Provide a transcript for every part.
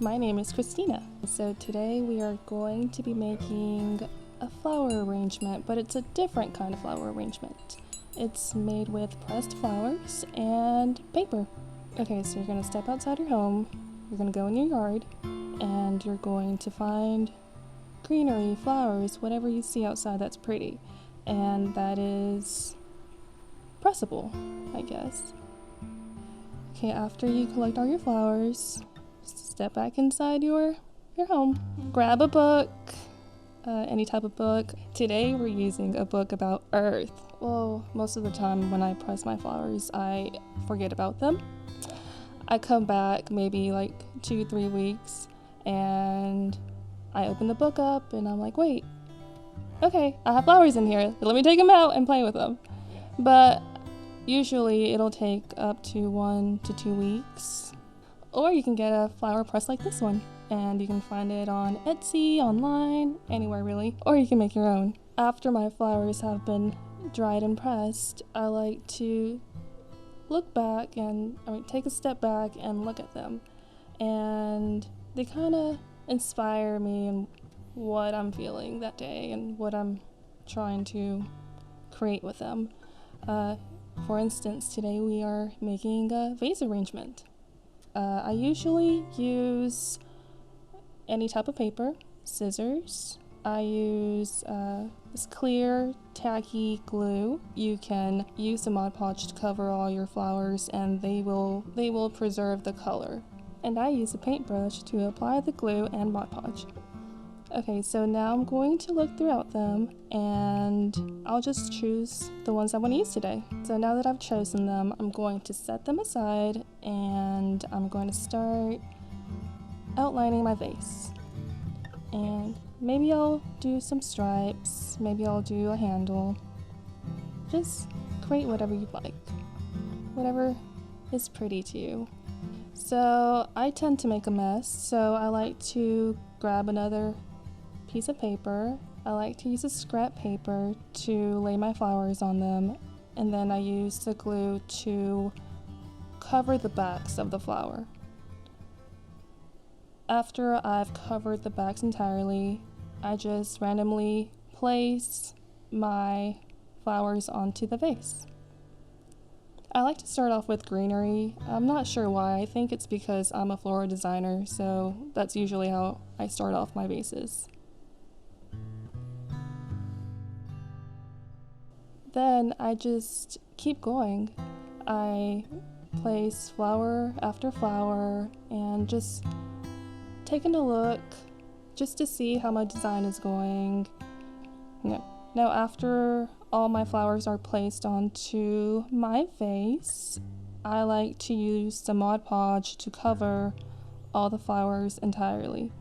My name is Kristina. So today we are going to be making a flower arrangement, but it's a different kind of flower arrangement. It's made with pressed flowers and paper. Okay, so you're going to step outside your home, you're going to go in your yard, and you're going to find greenery, flowers, whatever you see outside that's pretty. And that is pressable, I guess. Okay, after you collect all your flowers, step back inside your home. Grab a book, any type of book. Today we're using a book about Earth. Well, most of the time when I press my flowers, I forget about them. I come back maybe like 2-3 weeks and I open the book up and I'm like, wait, okay, I have flowers in here. Let me take them out and play with them. But usually it'll take up to 1 to 2 weeks. Or you can get a flower press like this one, and you can find it on Etsy, online, anywhere really. Or you can make your own. After my flowers have been dried and pressed, I like to take a step back and look at them. And they kind of inspire me in what I'm feeling that day and what I'm trying to create with them. For instance, today we are making a vase arrangement. I usually use any type of paper, scissors. I use this clear, tacky glue. You can use the Mod Podge to cover all your flowers and they will preserve the color. And I use a paintbrush to apply the glue and Mod Podge. Okay, so now I'm going to look throughout them and I'll just choose the ones I want to use today. So now that I've chosen them, I'm going to set them aside and I'm going to start outlining my vase. And maybe I'll do some stripes, maybe I'll do a handle. Just create whatever you like, whatever is pretty to you. So I tend to make a mess, so I like to grab another piece of paper. I like to use a scrap paper to lay my flowers on them, and then I use the glue to cover the backs of the flower. After I've covered the backs entirely, I just randomly place my flowers onto the vase. I like to start off with greenery. I'm not sure why. I think it's because I'm a floral designer, so that's usually how I start off my vases. Then I just keep going. I place flower after flower and just taking a look just to see how my design is going. Now after all my flowers are placed onto my vase, I like to use the Mod Podge to cover all the flowers entirely.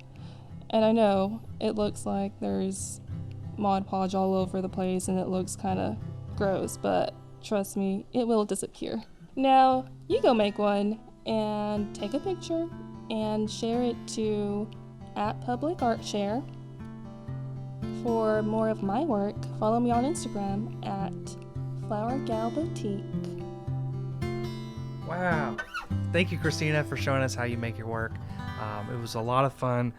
And I know it looks like there's Mod Podge all over the place and it looks kind of gross, but trust me, it will disappear. Now, you go make one and take a picture and share it to @PublicArtShare. For more of my work, follow me on Instagram at FlowerGalBoutique. Wow. Thank you, Kristina, for showing us how you make your work. It was a lot of fun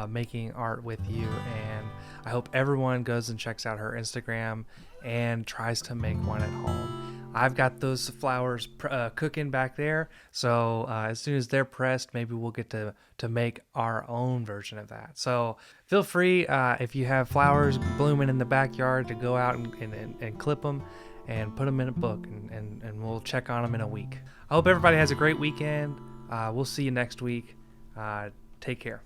making art with you, and I hope everyone goes and checks out her Instagram and tries to make one at home. I've got those flowers cooking back there, so as soon as they're pressed, maybe we'll get to make our own version of that. So feel free, if you have flowers blooming in the backyard, to go out and clip them and put them in a book, and we'll check on them in a week. I hope everybody has a great weekend. We'll see you next week. Take care.